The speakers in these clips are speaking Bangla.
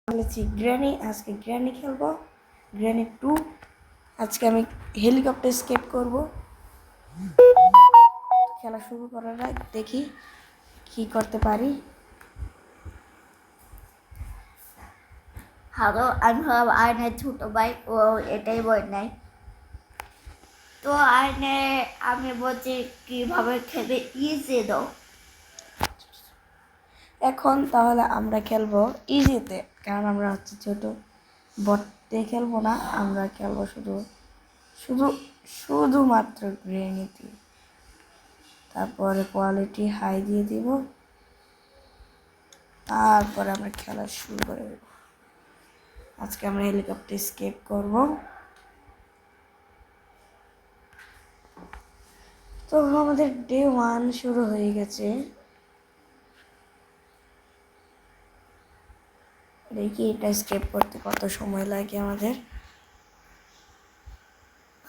বলেছি গ্র্যানি, আজকে গ্র্যানি খেলবো, গ্র্যানি 2। আজকে আমি হেলিকপ্টার স্কেপ করব। খেলা শুরু করার আগে দেখি কি করতে পারি। হ্যালো, আমি হলাম আয়নের ছোট ভাই, ও এটাই বই নাই। তো আয়নে আমি বলছি কিভাবে খেলে ইজি দাও। এখন তাহলে আমরা খেলবো ইজিতে, কারণ আমরা হচ্ছে ছোট বটে খেলবো না, আমরা খেলবো শুধুমাত্র গ্র্যানিতে। তারপরে কোয়ালিটি হাই দিয়ে দিব, তারপরে আমরা খেলা শুরু করে দেব। আজকে আমরা হেলিকপ্টার স্কেপ করব। তো আমাদের ডে 1 শুরু হয়ে গেছে। দেখি এটা স্কেপ করতে কত সময় লাগে আমাদের।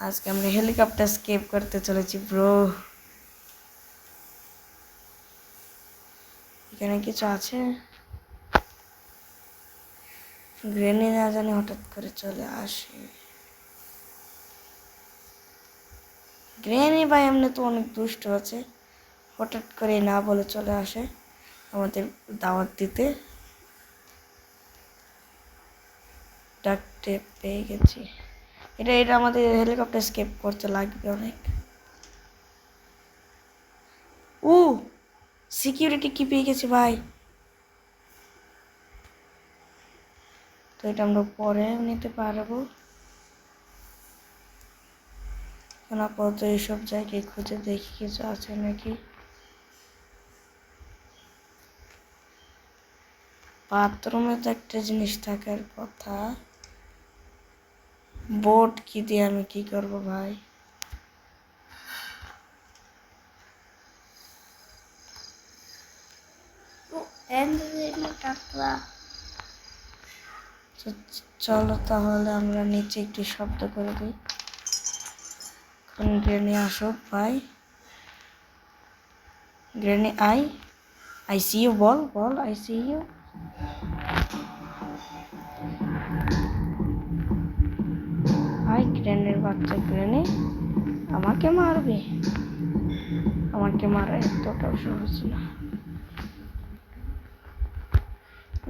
আজকে আমরা হেলিকপ্টার স্কেপ করতে চলেছি ব্রো। এখানে কিছু আছে, গ্রেনি না জানি হঠাৎ করে চলে আসে। গ্রেনি ভাই এমনি তো অনেক দুষ্ট আছে, হঠাৎ করে না বলে চলে আসে আমাদের দাওয়াত দিতে। ডাকতে পেয়ে গেছি। এটা আমাদের হেলিকপ্টার স্কেপ করতে লাগবে অনেক। ও সিকিউরিটি কি পেয়ে গেছি ভাই। তো এটা আমরা পরে নিতে পারবো, কারণ আপাতত এইসব জায়গায় খুঁজে দেখি কিছু আছে নাকি। বাথরুমে তো একটা জিনিস থাকার কথা। বোট কি দিয়ে আমি কি করব ভাই। চলো তাহলে আমরা নিচে একটু শব্দ করে দিই। গ্রেনি আসুক ভাই। গ্রেনি আই সি ইউ, বল আই সি ইউ। ভাই গ্রেনির বাচ্চা গ্রেনি আমাকে মারবে, আমাকে মারা এতটাও সহজ না।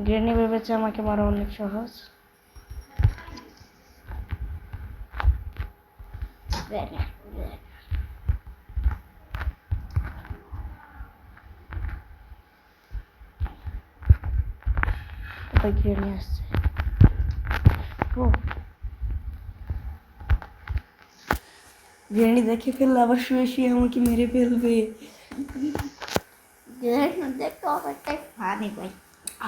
গ্রেনি ভেবেছে আমাকে মারা অনেক সহজ। গ্রেনি আসছে। গ্রেনি দেখে ফেললে আবার শুয়ে শুয়ে আমাকে মেরে ফেলবে।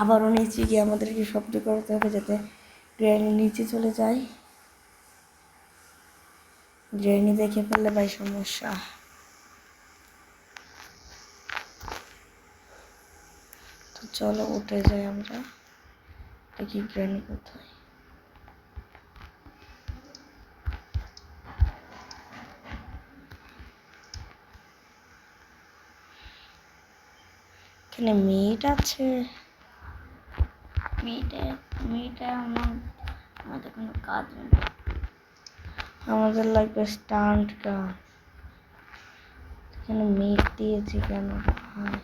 আবারও নিচে গিয়ে আমাদেরকে শব্দ করতে হবে যাতে গ্রেনি নিচে চলে যায়। গ্রেনি দেখে ফেললে ভাই সমস্যা। তো চলো উঠে যাই আমরা, দেখি গ্রেনি কোথায়। এখানে মিট আছে। মিটে আমাদের কোনো কাজ নেই। আমাদের লাগবে স্টান্ট গান। এখানে মিট দিয়েছি কেন ভাই।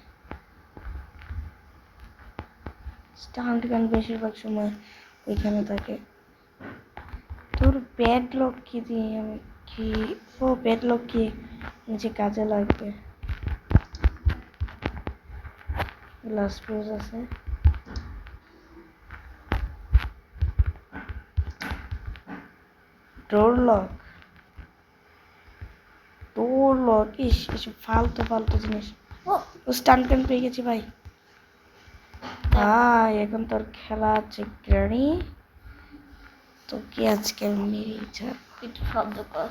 স্টান্ট গান বেশিরভাগ সময় ওইখানে থাকে। তোর প্যাডলক কি দিয়ে আমি কি, ও প্যাডলক কি নিচে কাজে লাগবে। গ্লাস ফিউজ আছে। ডোর লক ইস, এসব ফালতু জিনিস। ও স্টান্ট গান পেয়ে গেছি ভাই। ভাই এখন তোর খেলা আছে গ্রেনি, তো কি আজকে মেরে একটু শব্দ কর।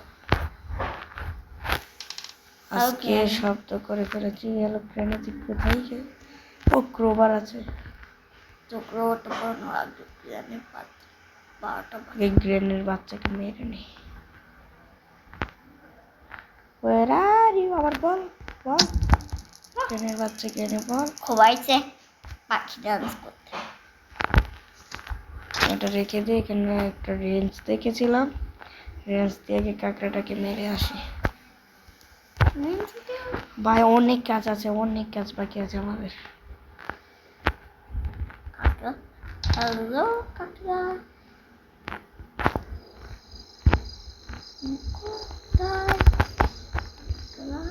আজকে শব্দ করে ফেলেছি। হ্যালো গ্রেনি তুই কোথায় গে। ও ক্রোবার আছে। চক্রবর্তী পড়ানো লাগবে গ্রেনের বারোটা গ্রেনের বাচ্চাকে মেরে নি। Where are you? আবার বল গ্রেনের বাচ্চা গ্রেনি বল। খোবাইছে পাখি ডান্স করতে। এটা রেখে দিয়ে এখানে একটা রেঞ্জ দেখেছিলাম, রেঞ্জ দিয়ে আগে কাঁকড়াটাকে মেরে আসি। ভাই অনেক কাজ আছে, অনেক কাজ বাকি আছে আমাদের। কাকড়া, হ্যালো কাকড়া, কোথায় কাকড়া?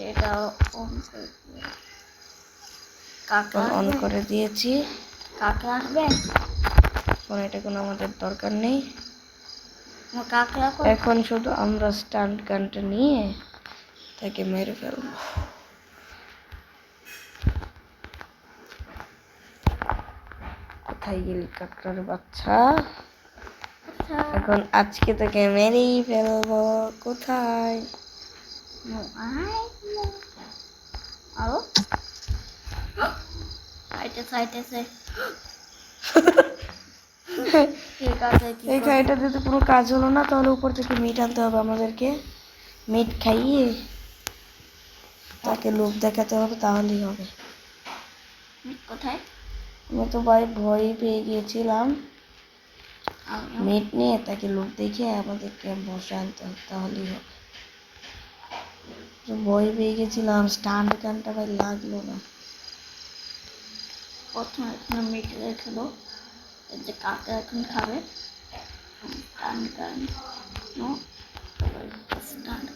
এটা অন করে দিও। কাকড়া অন আসবে? করে দিয়েছি। কাকড়া আসবে? এখন এটা কোনো আমাদের দরকার নেই। আমার কাকড়া কই? এখন শুধু আমরা স্টান্ট গানটা নিয়ে তাকে মেরে ফেলবো। কোথায় গেলি কাকড়ার বাচ্চা? আচ্ছা, এখন আজকে তোকে মেরেই ফেলবো। কোথায়? আরো সাইটেছে ঠিক আছে, কি এই করবো? এটাতে তো কোনো কাজ হলো না, তাহলে উপর থেকে মিট আনতে হবে আমাদেরকে। মিট খাইয়ে তাকে লোভ দেখাতে হবে, তাহলেই হবে। কোথায়? আমি তো ভাই ভয় পেয়ে গিয়েছিলাম। আমিও। মিট নিয়ে তাকে লোভ দেখিয়ে আমাদেরকে বসে আনতে হবে, তাহলেই হবে। তো ভয় পেয়ে গেছিলাম, স্টান্ট গানটা ভাই লাগলো না। প্রথমে এখানে মিট রেখে দাও, এই যে কাকা এখন খাবে। টান টান নো স্টান্ট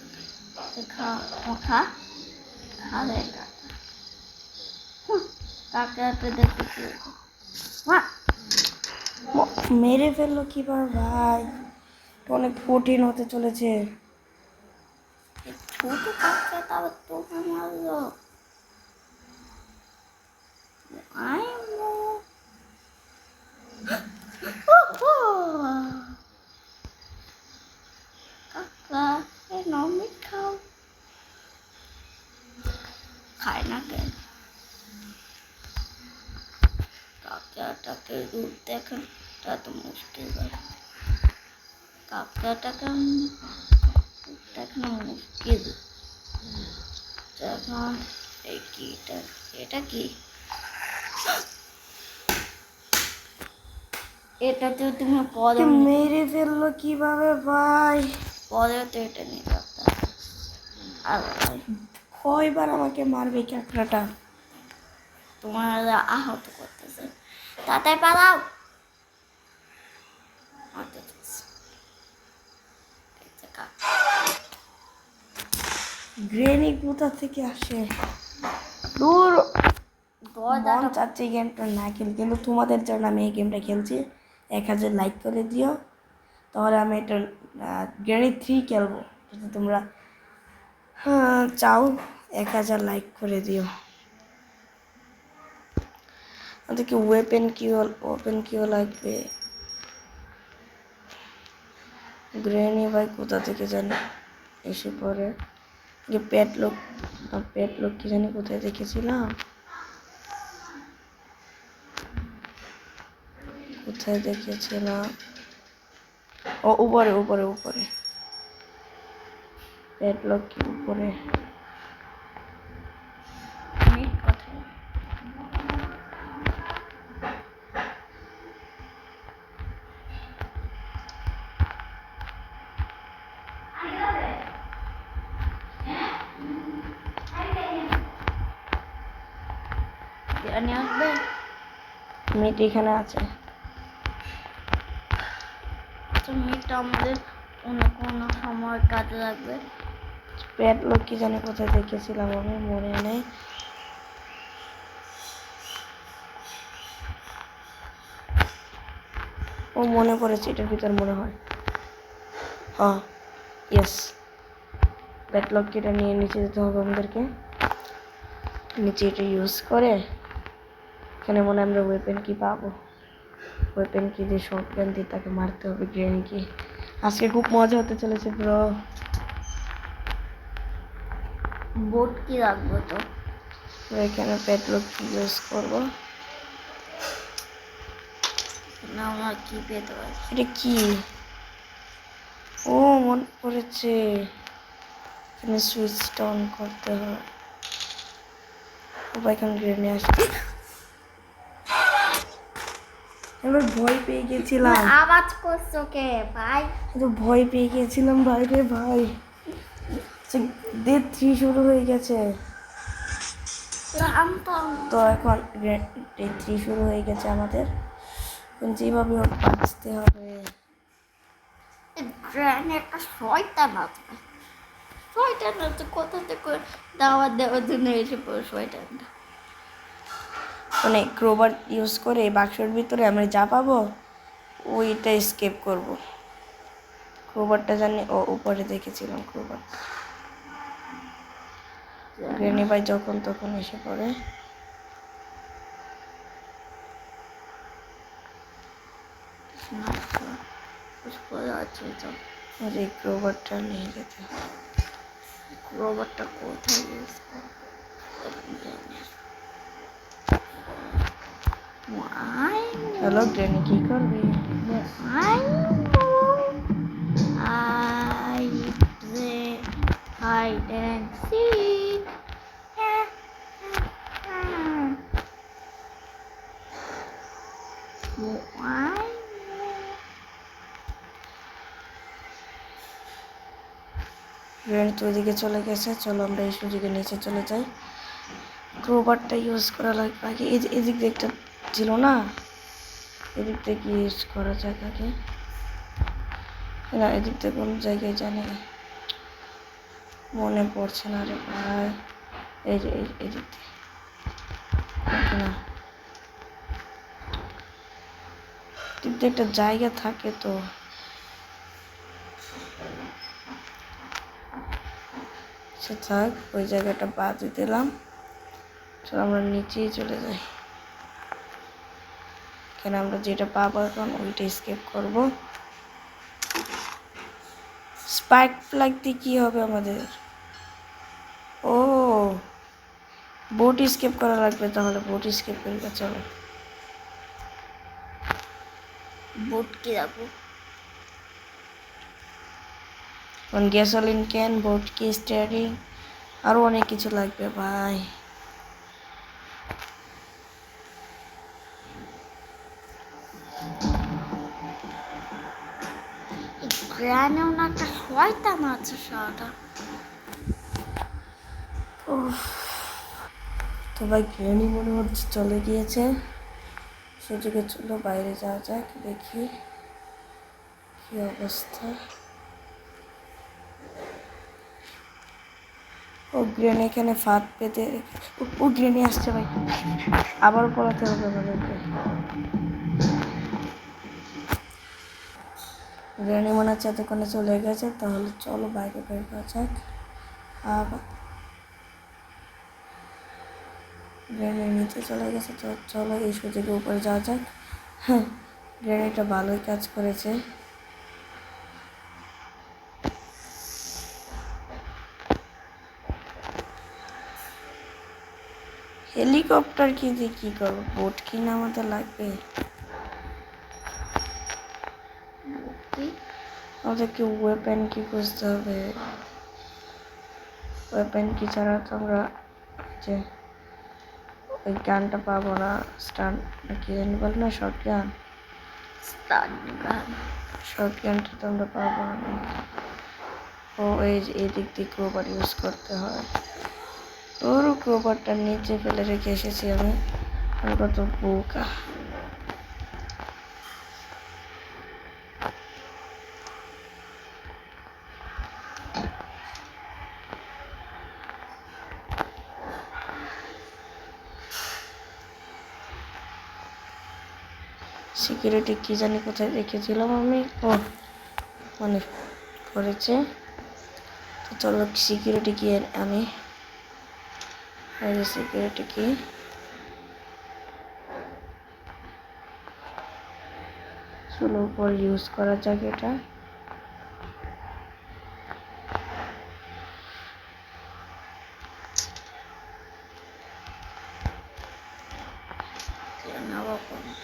খা খা খাবে কাকাটা দেখেছি। মেরে ফেললো কিভাবে ভাই? এটা অনেক কঠিন হতে চলেছে। ছোট কাকা তাও তোকে মারলো। আই কাকা এই নাও মিট খাও। খায় না কেন? কাকাটাকে রূপ দেখেন, তা তো মুশকিল ব্যাপার। কাকাটাকে দেখানো মুশকিল। এখন এই কি এটা কি? এটাতে তুমি পরে মেরে ফেললো কিভাবে ভাই? পরে তো এটা নিয়ে রাখতে আর কয়বার আমাকে মারবে কাঁকড়াটা? তোমার আহত করতেছে, তাড়াতাড়ি পালাও। গ্রেনি কোথা থেকে আসে? দূর। মন দরজাটা চাচ্ছে এই গেমটা না খেলি, কিন্তু তোমাদের জন্য আমি এই গেমটা খেলছি। 1000 লাইক করে দিও, তাহলে আমি এটা গ্রেনি 3 খেলবো। যদি তোমরা চাও 1000 লাইক করে দিও। আমাদেরকে ওপেন কিও লাগবে। গ্রেনি ভাই কোথা থেকে জানি এসে পড়ে। পেট লোক কি জানি কোথায় দেখেছিলাম, কোথায় দেখেছিলাম? ও উপরে উপরে উপরে, পেট লোক কি উপরে। মিট কোথায়? বিরিয়ানি আসবে? মিট এখানে আছে। তো মিটটা আমাদের অন্য কোনো সময় কাজে লাগবে। পেট লোক কি জানি কোথায় দেখেছিলাম, আমি মনে নেই। ও মনে পড়েছে, এটার ভিতর মনে হয়। হ্যাঁ, ইয়েস। পেট লোক এটা নিয়ে নিচে যেতে হবে আমাদেরকে। নিচে এটা ইউজ করে এখানে মনে হয় আমরা ওয়েপেন কি পাবো। ওয়েপেন কি দিয়ে শর্টগান দিয়ে তাকে মারতে হবে গ্রেনিকে। আজকে খুব মজা হতে চলেছে ব্রো। বোট কি রাখবো তো? এখানে পেট্রোল ইউজ করবো। না আমরা কি পেতে পারি? এটা কি? ও মনে পড়েছে, এখানে সুইচটা অন করতে হয়। ও ভাই এখানে গ্রেনে আসবে। এবার ভয় পেয়ে গেছিলাম, আওয়াজ করছো কে ভাই? তো ভয় পেয়ে গেছিলাম ভাই রে ভাই। ডে 3 শুরু হয়ে গেছে, তো এখন ডে 3 শুরু হয়ে গেছে আমাদের। এখন যেভাবে হোক বাঁচতে হবে। গ্র্যানি একটা শয়তান আছে, শয়তান আছে কোথা থেকে দাওয়াত দেওয়ার জন্য এসে পড়ে শয়তানটা। মানে ক্রোবার ইউজ করে বাক্সের ভিতরে আমরা যা পাবো ওইটা স্কেপ করব। ক্রোবারটা জানি ও উপরে দেখেছিলাম ক্রোবার। গ্রেনি ভাই যখন তখন এসে পড়ে। আর এই ক্রোবারটা নিয়ে যেতে হবে। রোবটটা কোথায় ইউজ করবো? হ্যালো গ্রেনি, কি করবি? I play hide and seek. Why? গ্রেনি তো ওইদিকে চলে গেছে, চলো আমরা এই সুযোগে নিচে চলে যাই। ক্রোবারটা ইউজ করা লাগবে আগে। এদিক দিয়ে একটা ছিল না, এদিক থেকে ইউজ করা যাক আগে। না এদিক থেকে কোন জায়গায় জানি মনে পড়ছে না রে ভাই। এই যে এদিক দিয়ে না, এদিক দিয়ে একটা জায়গা থাকে তো। সে থাক, ওই জায়গাটা বাদ দিলাম। চলো আমরা নিচেই চলে যাই। কেন আমরা যেটা পাবো এখন ওইটা স্কেপ করব। স্পাইক প্লাগ দিয়ে কি হবে আমাদের? ও বোট স্কেপ করা লাগবে, তাহলে বোট স্কেপ করি। চলো বোট কি রাখবো? গ্যাসোলিন ক্যান, বোট কি, স্টিয়ারিং, আরো অনেক কিছু লাগবে ভাই। গ্রানেও না একটা শয়তান আছে সারাটা। তো ভাই গ্রেনি মনে হচ্ছে চলে গিয়েছে। সুযোগে চলো বাইরে যাওয়া যাক, দেখি কি অবস্থা। ও গ্রেনি এখানে ফাঁদ পেতে, ও গ্রেনি আসছে ভাই, আবার পড়াতে হবে আমাদেরকে। গ্রেনি মনে হচ্ছে এতক্ষণে চলে গেছে, তাহলে চলো বাইরে বের করা যাক। আবার গ্রেনি নিচে চলে গেছে, তো চলো এই সুযোগে উপরে যাওয়া যাক। হ্যাঁ গ্রেনিটা ভালোই কাজ করেছে। হেলিকপ্টার কি দিয়ে কি করবো? বোট কিনা আমাদের লাগবে। আমাদেরকে ওয়েপেন কি খুঁজতে হবে। ওয়েপেন কি ছাড়া তো আমরা যে ওই গানটা পাবো না। স্টান কি জানি বল না, শর্ট গান। শর্ট গানটা তো আমরা পাবো না। ও এই দিক দিয়ে ক্রোবার ইউজ করতে হয়। ওর ক্রোবারটা নিচে ফেলে রেখে এসেছি আমি, আর কত বোকা। সিকিউরিটি কি জানি কোথায় রেখেছিলাম আমি, ও মনে পড়েছে। তো চলো সিকিউরিটি কি আনি। সিকিউরিটি কি, চলো উপর ইউজ করা যাক এটা।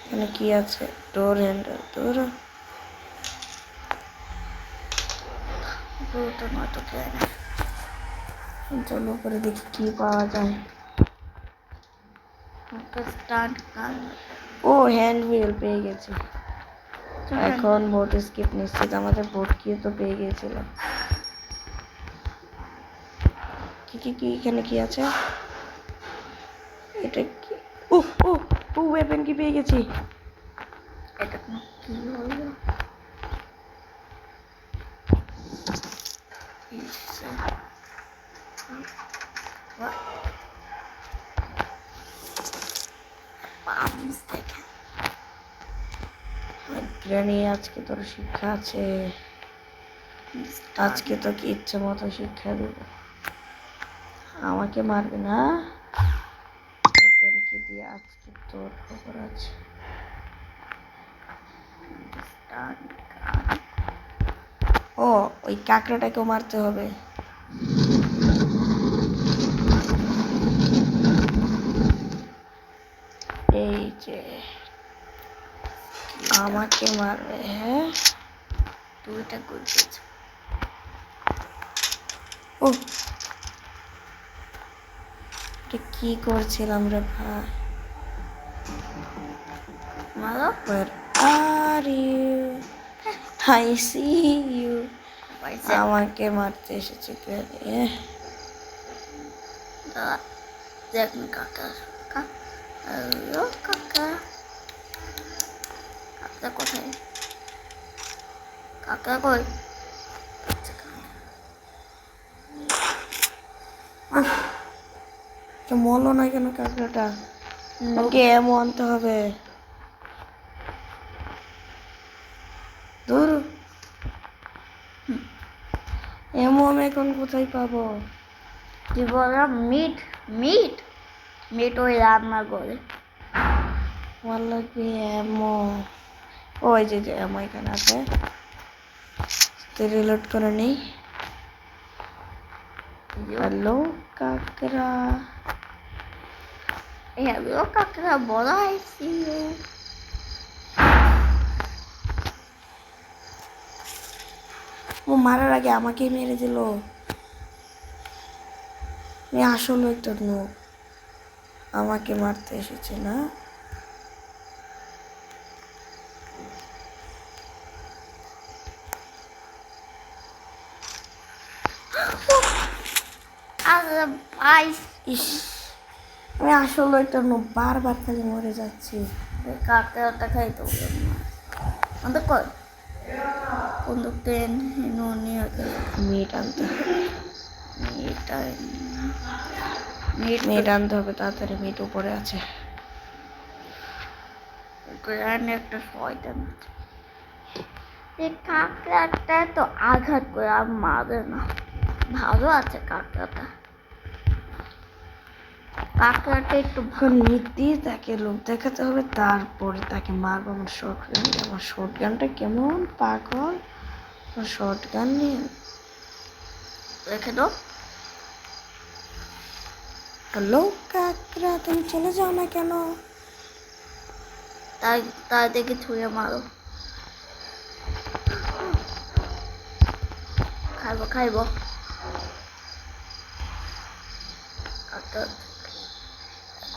এখানে কি আছে? ডোর হ্যান্ডেল, ডোর চলো উপরে দেখি কি পাওয়া যায়। স্টান্ট গান ও হ্যান্ড হুইল পেয়ে গেছি। এখন বোট স্কিপ নিশ্চিত, আমাদের বোট কি তো পেয়ে গিয়েছিলাম। কি কি কি এখানে কি আছে? এটা কি? ও ও ও ওয়েপেন কি পেয়ে গেছি। এটা কি হলো? গ্রানি আজকে তোর শিক্ষা আছে, আজকে তোকে ইচ্ছে মতো শিক্ষা দেব। আমাকে মারবে না, ওপেনকে দিয়ে আজকে তোর খবর আছে। ও ওই কাঁকড়াটাকেও মারতে হবে। এই যে আমাকে মারবে, হ্যাঁ দুইটা করছিস। ও এটা কি করছিলাম রে ভাই? মারো। Where are you? I see you. আমাকে মারতে এসেছে গ্রানি। দেখ কাকা, হ্যালো কাকা, কাকা কোথায়? কাকা কই? মরলো না কেন কাঁকড়াটা? ওকে এমন আনতে হবে। ধুর, এমন আমি এখন কোথায় পাবো? কি বললাম? মিট মিট মিট ওই রান্না করে। আমার লাগবে এমো। ওই যে যে এমো এখানে আছে, রিলোড করে নেই। হ্যালো কাকড়া। হ্যালো কাকা, বড় আইসি। ও মারার আগে আমাকেই মেরে দিল। আসলে একটা নোক, আমাকে মারতে এসেছে না। ইস, আমি আসলে একটা নোক, বারবার খালি মরে যাচ্ছি। কাকড়াটা খাইতে হবে না। আমাদের কই বন্দুক ট্রেন নিয়ে মিট আনতে হবে, এটাই মিট আনতে হবে তাড়াতাড়ি। মিট উপরে আছে। গ্রানে একটা শয়তান আছে। এই কাকড়াটা তো আঘাত করে আর মারে না, ভালো আছে কাকড়াটা। কাকড়াটা একটু এখন মিট তাকে লোক দেখাতে হবে, তারপরে তাকে মারবো। আমার শর্ট গান, আমার শর্ট গানটা কেমন পাগল। শর্ট গান নিয়ে রেখে দাও। হ্যালো কাকড়া, তুমি চলে যাও না কেন? তাই তাই দেখে ছুঁয়ে মারো। খাইব খাইব।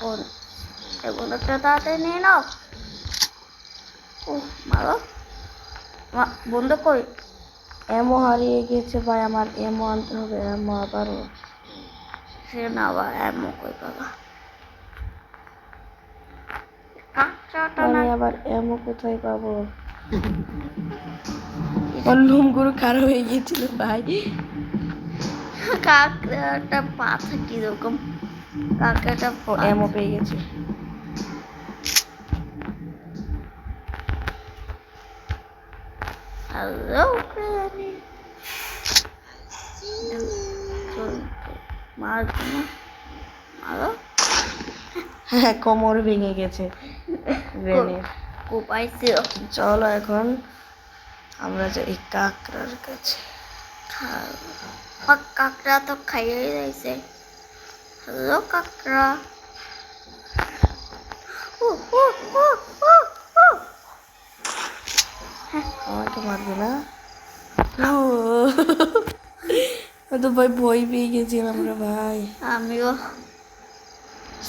এখন এখন একটা তাড়াতাড়ি নিয়ে নাও। ও মারো। বন্ধু কই? এমও হারিয়ে গেছে ভাই, আমার এমও আনতে হবে। এমও আবারও সে না বা এমন কই বাবা। কাকড়াটা না, আমি আবার এমও কোথায় পাবো? লোমগুলো খারাপ হয়ে গিয়েছিল ভাই। কাকড়াটা পাথা কিরকম? কাকড়াটা ও এমও পেয়ে গেছে। হ্যালো প্রাণী, মারবো না, মারো। হ্যাঁ কোমর ভেঙে গেছে গ্রেনের। কোপাইছিল। চলো এখন আমরা যাই কাকড়ার কাছে। কাকড়া তো খাইয়ে রয়েছে। হ্যালো কাকড়া। আমাকে মারবে না। তো ভাই ভয় পেয়ে গেছিলাম রে ভাই। আমিও।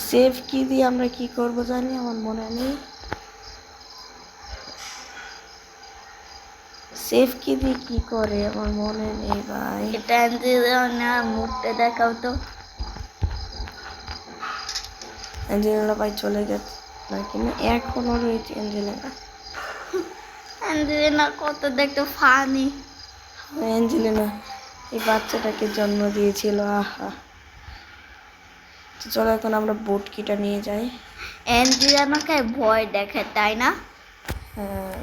সেফ কি দিয়ে আমরা কি করব জানি, আমার মনে নেই। সেফ কি দিয়ে কি করে আমার মনে নেই ভাই। এটা অ্যাঞ্জেলিনা মুখটা দেখাও তো। অ্যাঞ্জেলিনা ভাই চলে গেছে নাকি না এখনো রয়েছে অ্যাঞ্জেলিনা? অ্যাঞ্জেলিনা কত দেখতে ফানি। অ্যাঞ্জেলিনা এই বাচ্চাটাকে জন্ম দিয়েছিল, আহা। তো চলো এখন আমরা বোট কিটা নিয়ে যাই। অ্যাঞ্জেলিনাকে ভয় দেখে তাই না? হ্যাঁ,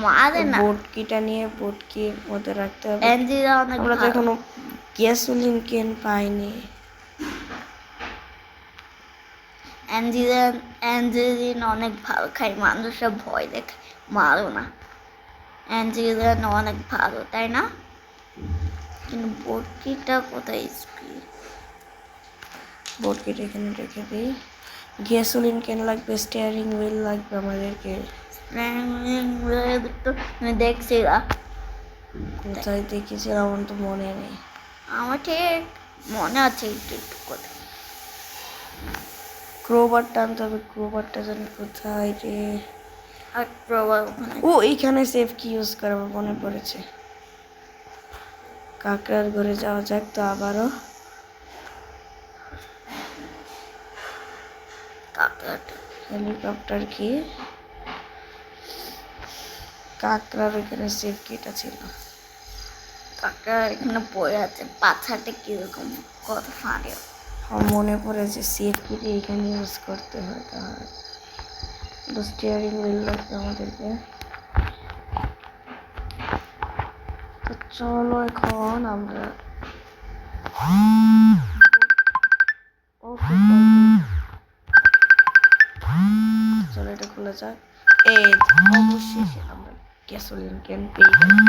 মারে না। বোট কিটা নিয়ে বোট কি মধ্যে রাখতে হবে। অ্যাঞ্জেলিনা অনেক আমরা তো ভালো। এখনো গ্যাসোলিন কেন পাইনি। অ্যাঞ্জেলিনা অনেক ভালো খায়, মানুষের ভয় দেখে, মারো না। অ্যাঞ্জেলিনা অনেক ভালো তাই না? কিন্তু বটকিটা কোথায় স্পিড? বোট কিটা এখানে রেখে দিই। গ্যাসোলিন কেন লাগবে, স্টিয়ারিং হুইল লাগবে আমাদেরকে। তো তুমি দেখছিলা? কোথায় দেখেছিলাম আমার তো মনে নেই। আমার ঠিক মনে আছে একটু একটু করে। ক্রোবারটা আনতে হবে, ক্রোবারটা জানি কোথায় রে। আর প্রবাল ওখানে। ও এইখানে সেফ কি ইউজ করে আমার মনে পড়েছে। কাকড়ার ঘরে যাওয়া যাক তো আবারও। হেলিকপ্টার কি কাকড়ার ওইখানে সেফ কিটা ছিল। কাকা এখানে পড়ে আছে, পাছাটা কিরকম কত ফাঁড়ে। আমার মনে পড়েছে সেফ কিটা এখানে ইউজ করতে হয়। তাহলে স্টিয়ারিং হুইল লাগবে আমাদেরকে। তো চলো এখন আমরা ওকে চলো এটা খোলা যাক। এই অবশেষে আমরা গ্যাসোলিন ক্যান পেয়ে গেলাম।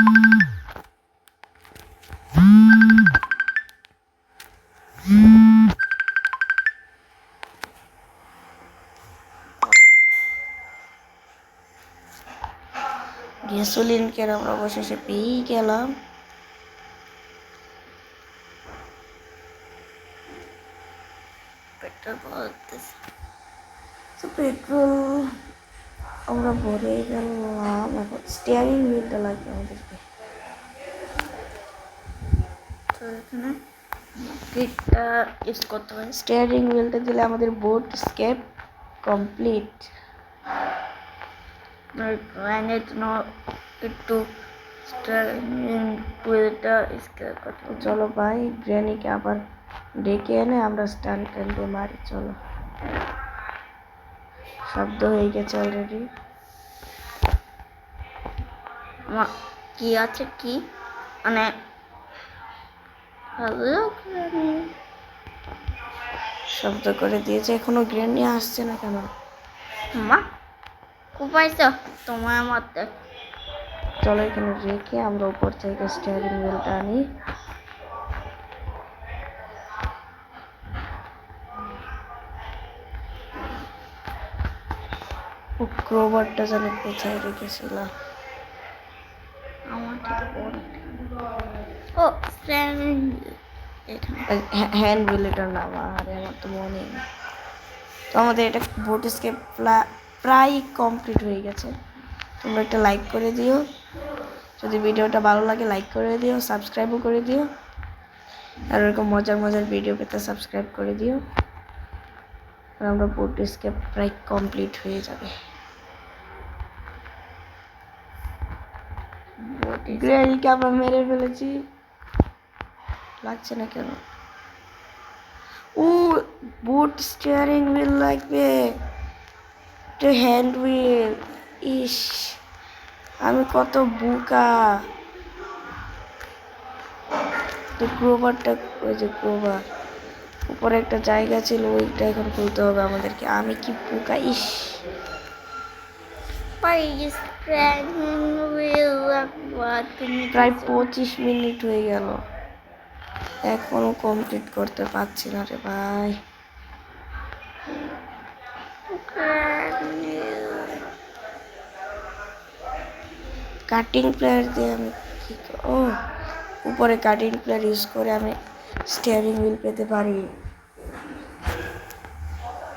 গ্যাসোলিন ক্যান আমরা অবশেষে পেয়েই গেলাম। পেট্রোল ভরতেছে। তো পেট্রোল আমরা ভরে গেলাম। এখন স্টিয়ারিং হুইলটা লাগবে আমাদেরকে। তো এখানে কিটটা ইউজ করতে হয়। স্টিয়ারিং হুইলটা দিলে আমাদের বোট স্কেপ কমপ্লিট। প্ল্যানের জন্য একটু স্টারিং হুইলটা স্কেয়ার করতে হবে। চলো ভাই গ্র্যানিকে আবার ডেকে এনে আমরা স্টান্ট টানতে মারি। চলো, শব্দ হয়ে গেছে অলরেডি। আমার কি আছে কি মানে হ্যালো শব্দ করে দিয়েছে, এখনো গ্র্যানি আসছে না কেন? মা কোপাইছ তোমার মতে। চলো এখানে রেখে আমরা উপর থেকে স্টিয়ারিং হুইলটা আনি। ও ক্রোবারটা জানি কোথায় রেখেছিলাম। আমার ঠিক ও স্ট্যান্ডিং এখানে। হ্যান্ড হুইল এটার নাম, আরে আমার তো মনে নেই। তো আমাদের এটা বোট স্কেপ প্রায় কমপ্লিট হয়ে গেছে। তোমরা একটা লাইক করে দিও, যদি ভিডিওটা ভালো লাগে লাইক করে দিও, সাবস্ক্রাইবও করে দিও। আর এরকম মজার মজার ভিডিও পেতে সাবস্ক্রাইব করে দিও। আর আমরা বোট স্কেপ প্রায় কমপ্লিট হয়ে যাবে। গ্র্যানিকে আমরা মেরে ফেলেছি, লাগছে না কেন? ও বোট স্টিয়ারিং হুইল লাগবে, একটা হ্যান্ড হুইল। ইস আমি কত বোকা। তো ক্রোবারটা, ওই যে ক্রোবার উপরে একটা জায়গা ছিল ওইটা এখন খুলতে হবে আমাদেরকে। আমি কি বোকা, ইস। প্রায় 25 মিনিট হয়ে গেল, এখনো কমপ্লিট করতে পারছি না রে ভাই। কাটিং প্লেয়ার দিয়ে আমি কি ও উপরে কাটিং প্লেয়ার ইউজ করে আমি স্টিয়ারিং হুইল পেতে পারি।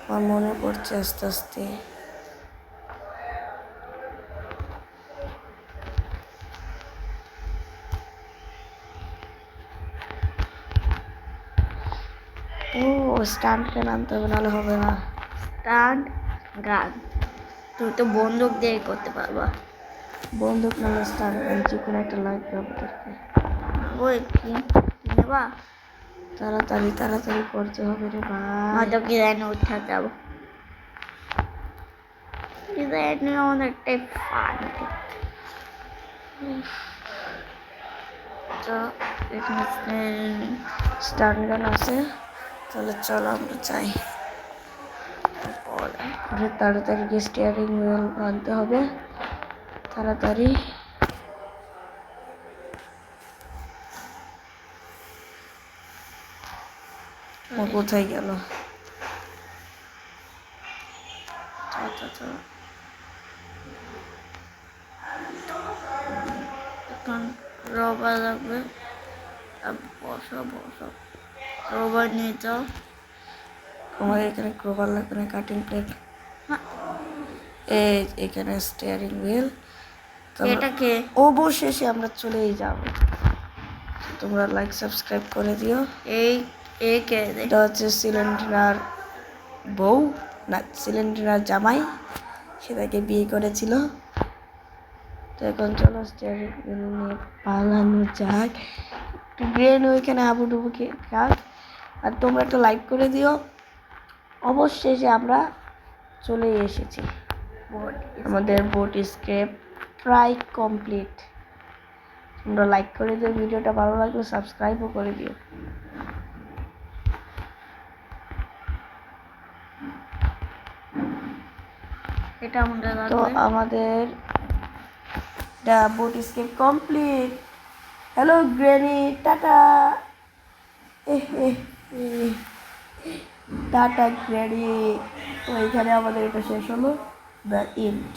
আমার মনে পড়ছে আস্তে আস্তে। স্টান্ট গান আনতে হবে, নাহলে হবে না। স্টান্ট গান তুমি তো বন্দুক দিয়ে করতে পারবা। বন্দুক নাহলে স্টান্ট গান যে কোনো একটা লাগবে আমাদেরকে। ওই কি নেবা? তাড়াতাড়ি তাড়াতাড়ি করতে হবে রে ভাই। হয়তো ডিজাইনে উঠা যাবো। ডিজাইনে অনেকটাই ফান। তো এখানে স্টান্ট গান আছে, তাহলে চলো আমরা যাই। তাড়াতাড়ি গিয়ে স্টিয়ারিং হুইল আনতে হবে, তাড়াতাড়ি। ও কোথায় গেল? এখন রবার লাগবে। বসো বসো, রবার নিয়ে যাও। আমার এখানে ক্রোবার লাগবে না, কাটিং প্লেট। হ্যাঁ, এই এখানে স্টিয়ারিং হুইল। এটাকে অবশেষে আমরা চলেই যাব। তোমরা লাইক সাবস্ক্রাইব করে দিও। এই এই কে দে এটা হচ্ছে সিলিন্ডার বউ, না সিলিন্ডার জামাই, সেটাকে বিয়ে করেছিল। তো এখন চলো স্টিয়ারিং হুইল নিয়ে পালানো যাক। ব্রেন ওইখানে হাবুডুবু খাক, আর তোমরা একটা লাইক করে দিও। অবশেষে আমরা চলে এসেছি, আমাদের বোট স্কেপ প্রায় কমপ্লিট। তোমরা লাইক করে দিও, ভিডিওটা ভালো লাগলে সাবস্ক্রাইবও করে দিও। এটা আমাদের তো লাগবে। আমাদের boat escape complete. Hello Granny, tata. Tata Granny. তো এখানে আমাদের এটা শেষ হলো, দ্য এন্ড।